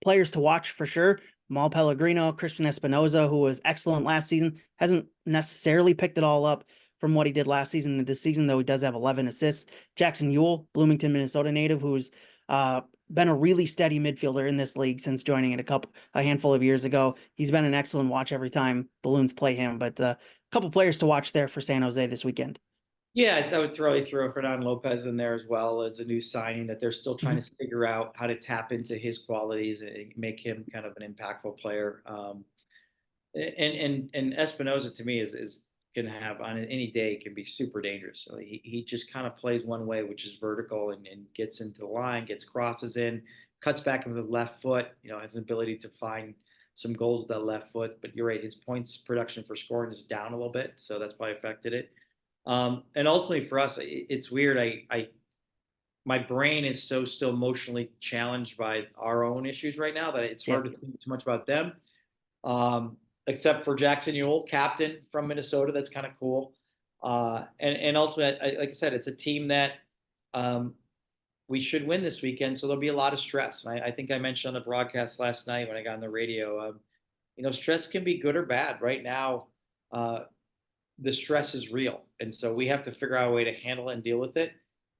Players to watch for sure. Mal Pellegrino, Christian Espinoza, who was excellent last season, hasn't necessarily picked it all up from what he did last season and this season, though he does have 11 assists. Jackson Ewell, Bloomington, Minnesota native, who's been a really steady midfielder in this league since joining it a handful of years ago. He's been an excellent watch every time Balloons play him, but a couple players to watch there for San Jose this weekend. Yeah, I would throw Hernan Lopez in there as well as a new signing that they're still trying to figure out how to tap into his qualities and make him kind of an impactful player. And Espinoza to me is can have on any day can be super dangerous. So he just kind of plays one way, which is vertical and gets into the line, gets crosses in, cuts back with the left foot, has an ability to find some goals with that left foot. But you're right, his points production for scoring is down a little bit. So that's probably affected it. And ultimately for us, it's weird. My brain is so still emotionally challenged by our own issues right now that it's hard to think too much about them. Except for Jackson Ewell, captain from Minnesota. That's kind of cool. And ultimately, like I said, it's a team that we should win this weekend. So there'll be a lot of stress. And I think I mentioned on the broadcast last night when I got on the radio, stress can be good or bad. Right now, the stress is real. And so we have to figure out a way to handle it and deal with it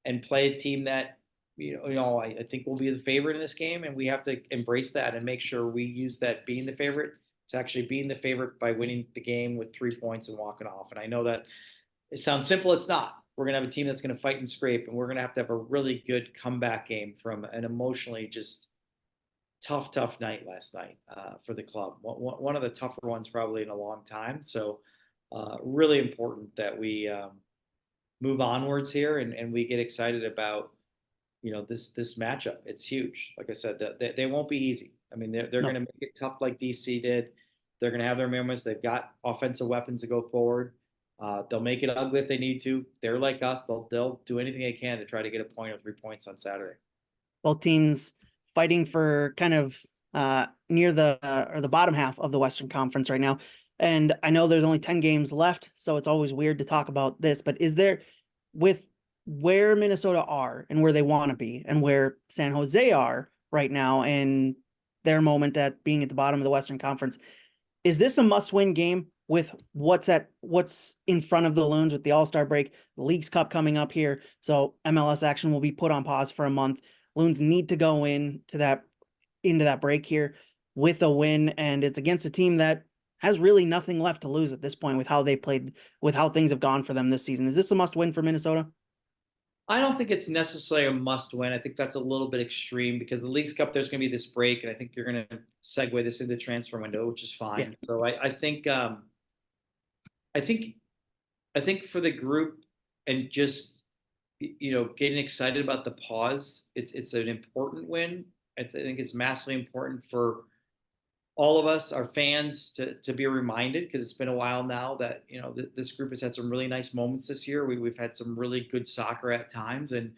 and play a team that, I think will be the favorite in this game. And we have to embrace that and make sure we use that being the favorite to actually being the favorite by winning the game with 3 points and walking off. And I know that it sounds simple. It's not. We're going to have a team that's going to fight and scrape, and we're going to have a really good comeback game from an emotionally just tough night last night for the club. One of the tougher ones probably in a long time. So really important that we move onwards here and we get excited about, this matchup. It's huge. Like I said, they won't be easy. I mean, they're going to make it tough like DC did. They're going to have their moments. They've got offensive weapons to go forward. They'll make it ugly if they need to. They're like us. They'll do anything they can to try to get a point or 3 points on Saturday. Both teams fighting for kind of near the bottom half of the Western Conference right now. And I know there's only 10 games left, so it's always weird to talk about this, but is there, with where Minnesota are and where they want to be and where San Jose are right now and their moment at being at the bottom of the Western Conference, is this a must-win game with what's in front of the Loons with the All-Star break, the Leagues Cup coming up here. So MLS action will be put on pause for a month. Loons need to go into that break here with a win, and it's against a team that has really nothing left to lose at this point with how they played, with how things have gone for them this season. Is this a must win for Minnesota? I don't think it's necessarily a must win. I think that's a little bit extreme because the Leagues Cup, there's going to be this break, and I think you're going to segue this into the transfer window, which is Yeah. fine. So I think I think I think for the group and just getting excited about the pause, it's an important win. I think it's massively important for all of us, our fans, to be reminded because it's been a while now that this group has had some really nice moments this year. We've had some really good soccer at times, and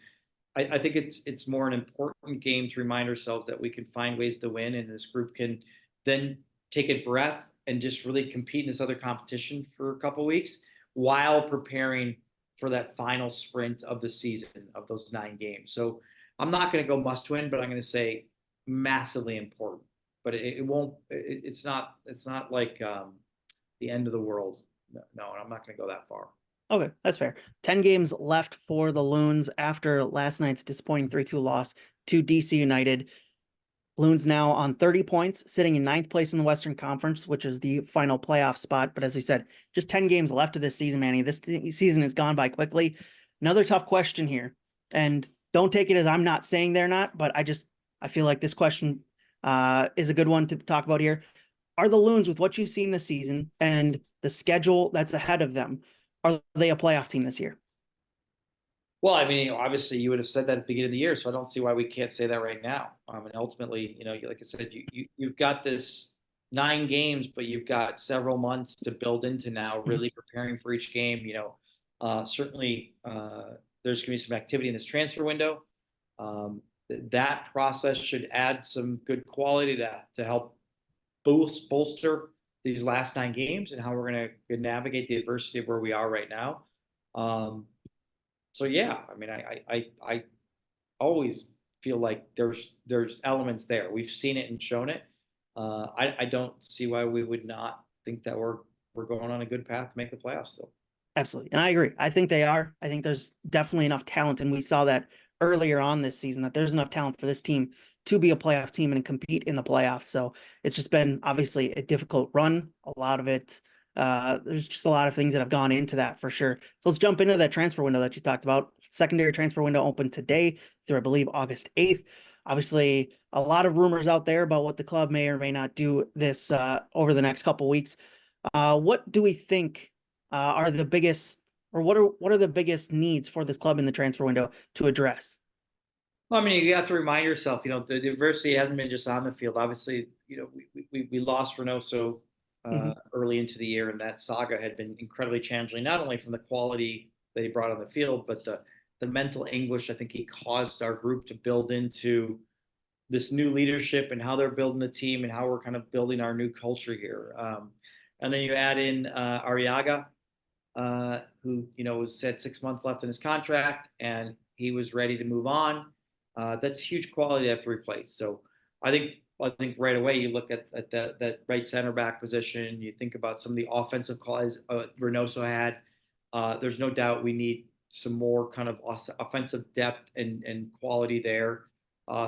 I think it's more an important game to remind ourselves that we can find ways to win, and this group can then take a breath and just really compete in this other competition for a couple of weeks while preparing for that final sprint of the season of those 9 games. So I'm not going to go must win, but I'm going to say massively important. But it won't. It's not like the end of the world. No, I'm not going to go that far. Okay, that's fair. 10 games left for the Loons after last night's disappointing 3-2 loss to DC United. Loons now on 30 points, sitting in 9th place in the Western Conference, which is the final playoff spot. But as I said, just 10 games left of this season, Manny. This season has gone by quickly. Another tough question here, and don't take it as I'm not saying they're not, but I feel like this question is a good one to talk about here. Are the Loons, with what you've seen this season and the schedule that's ahead of them, are they a playoff team this year? Well, I mean, obviously, you would have said that at the beginning of the year, so I don't see why we can't say that right now. And ultimately, like I said, you've got this 9 games, but you've got several months to build into now, really preparing for each game. Certainly, there's going to be some activity in this transfer window. That process should add some good quality to help bolster these last 9 games and how we're going to navigate the adversity of where we are right now. So yeah, I mean, I always feel like there's elements there. We've seen it and shown it. I don't see why we would not think that we're going on a good path to make the playoffs still. Absolutely. And I agree. I think they are. I think there's definitely enough talent. And we saw that earlier on this season, that there's enough talent for this team to be a playoff team and compete in the playoffs. So it's just been obviously a difficult run. A lot of it, there's just a lot of things that have gone into that for sure. So let's jump into that transfer window that you talked about. Secondary transfer window opened today through, I believe, August 8th. Obviously, a lot of rumors out there about what the club may or may not do this over the next couple weeks. What do we think are the biggest, or what are the biggest needs for this club in the transfer window to address? Well, I mean, you have to remind yourself, the diversity hasn't been just on the field. Obviously, we lost Reynoso early into the year, and that saga had been incredibly challenging, not only from the quality that he brought on the field, but the mental anguish I think he caused our group to build into this new leadership and how they're building the team and how we're kind of building our new culture here. And then you add in Arriaga, who was had 6 months left in his contract, and he was ready to move on. That's huge quality to have to replace. So I think right away you look at that right center back position. You think about some of the offensive qualities Reynoso had. There's no doubt we need some more kind of offensive depth and quality there.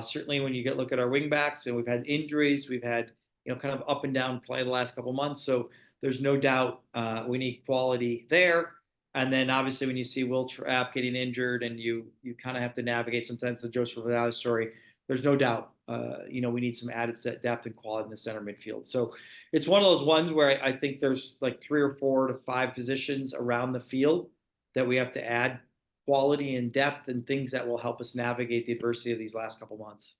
Certainly when you look at our wing backs, and we've had injuries, we've had kind of up and down play the last couple of months. So there's no doubt we need quality there. And then obviously when you see Will Trapp getting injured and you kind of have to navigate sometimes the Joseph Vidal story, there's no doubt we need some added depth and quality in the center midfield. So it's one of those ones where I think there's like 3 or 4 to 5 positions around the field that we have to add quality and depth and things that will help us navigate the adversity of these last couple months.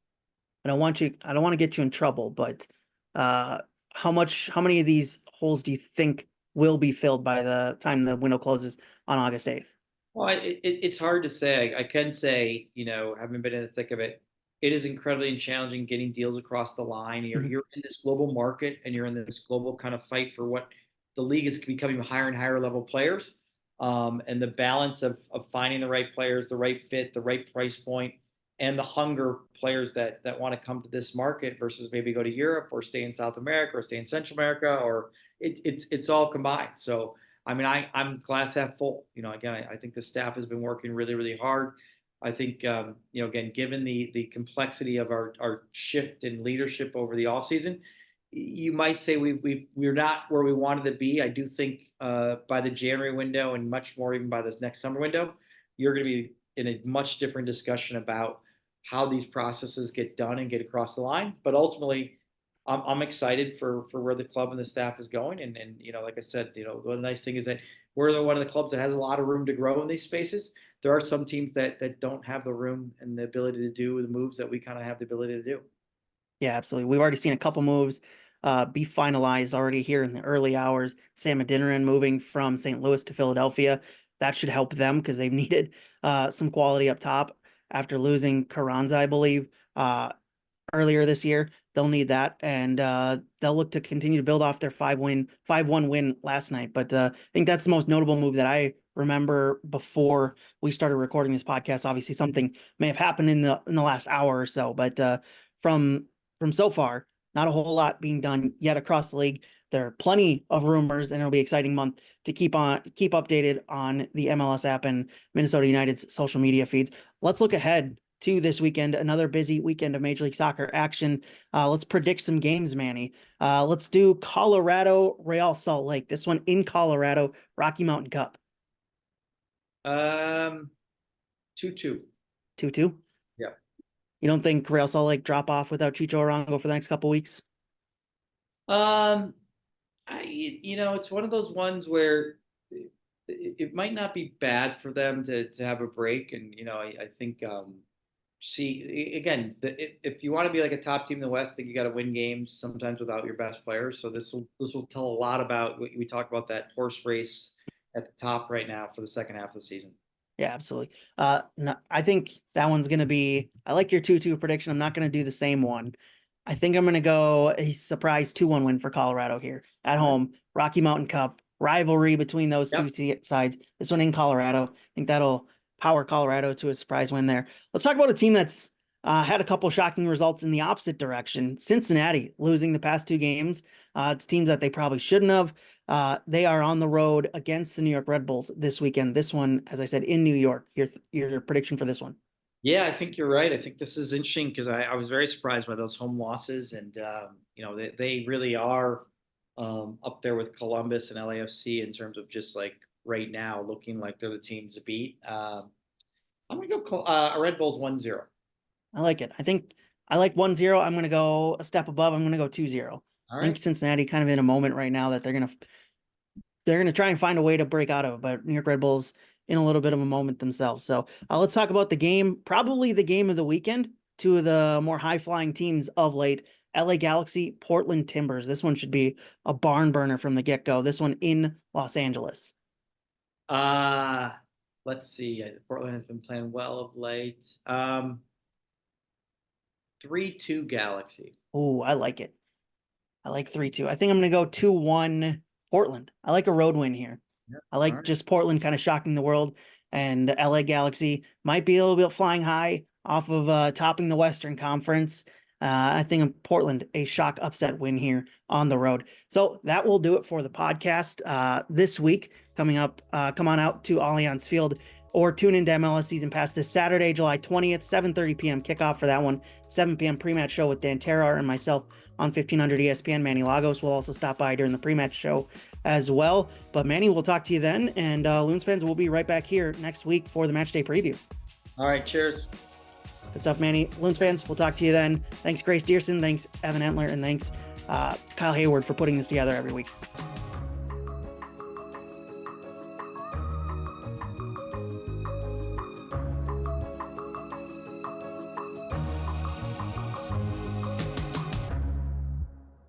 I don't want to get you in trouble, but how many of these holes do you think will be filled by the time the window closes on August 8th? Well, it's hard to say. I can say, having been in the thick of it, it is incredibly challenging getting deals across the line. You're in this global market, and you're in this global kind of fight for what the league is becoming higher and higher level players. And the balance of finding the right players, the right fit, the right price point, and the hunger players that want to come to this market versus maybe go to Europe or stay in South America or stay in Central America or it's all combined. So I mean, I'm glass half full. Again, I think the staff has been working really, really hard. I think, again, given the complexity of our shift in leadership over the offseason, you might say we're not where we wanted to be. I do think by the January window and much more even by this next summer window, you're going to be in a much different discussion about how these processes get done and get across the line. But ultimately, I'm excited for where the club and the staff is going. And like I said, the nice thing is that we're one of the clubs that has a lot of room to grow in these spaces. There are some teams that don't have the room and the ability to do the moves that we kind of have the ability to do. Yeah, absolutely. We've already seen a couple moves be finalized already here in the early hours. Sam Adeniran moving from St. Louis to Philadelphia. That should help them because they've needed some quality up top after losing Carranza, I believe, earlier this year. They'll need that, and they'll look to continue to build off their 5-1 win last night. But I think that's the most notable move that I remember before we started recording this podcast. Obviously, something may have happened in the last hour or so, but from so far, not a whole lot being done yet across the league. There are plenty of rumors, and it'll be an exciting month to keep updated on the MLS app and Minnesota United's social media feeds. Let's look ahead to this weekend, another busy weekend of Major League Soccer action. Let's predict some games, Manny. Let's do Colorado, Real Salt Lake. This one in Colorado, Rocky Mountain Cup. 2-2. 2-2? Yeah. You don't think Real Salt Lake drop off without Chicho Arango for the next couple weeks? It's one of those ones where it might not be bad for them to have a break. And, I think, see, again, if you want to be like a top team in the West, I think you got to win games sometimes without your best players. So this will tell a lot about what we talk about, that horse race at the top right now for the second half of the season. Yeah, absolutely. No, I think that one's going to be, I like your 2-2 prediction. I'm not going to do the same one. I think I'm going to go a surprise 2-1 win for Colorado here at home. Rocky Mountain Cup, rivalry between those two sides. This one in Colorado. I think that'll power Colorado to a surprise win there. Let's talk about a team that's had a couple shocking results in the opposite direction. Cincinnati losing the past 2 games to teams that they probably shouldn't have. They are on the road against the New York Red Bulls this weekend. This one, as I said, in New York. Your prediction for this one? Yeah, I think you're right. I think this is interesting because I was very surprised by those home losses. And, they really are up there with Columbus and LAFC in terms of just like right now looking like they're the teams to beat. I'm going to go Red Bulls 1-0. I like it. I think I like 1-0. I'm going to go a step above. I'm going to go 2-0. I think Cincinnati kind of in a moment right now that they're going to try and find a way to break out of, but New York Red Bulls in a little bit of a moment themselves. So let's talk about the game, probably the game of the weekend. 2 of the more high-flying teams of late, LA Galaxy, Portland Timbers. This one should be a barn burner from the get-go. This one in Los Angeles. Let's see. Portland has been playing well of late. 3-2 Galaxy. Oh, I like it. I like 3-2. I think I'm going to go 2-1 Portland. I like a road win here. Yep. I like just Portland kind of shocking the world, and LA Galaxy might be a little bit flying high off of topping the Western Conference. I think of Portland, a shock upset win here on the road. So that will do it for the podcast this week. Coming up, come on out to Allianz Field or tune into MLS Season Pass this Saturday, July 20th, 7:30 p.m. kickoff for that one. 7 p.m. pre-match show with Dan Terrar and myself on 1500 ESPN. Manny Lagos will also stop by during the pre-match show as well. But Manny, we'll talk to you then. And Loons fans, will be right back here next week for the Matchday Preview. All right, cheers. Good stuff, Manny. Loons fans, we'll talk to you then. Thanks, Grace Dearson. Thanks, Evan Entler. And thanks, Kyle Hayward, for putting this together every week.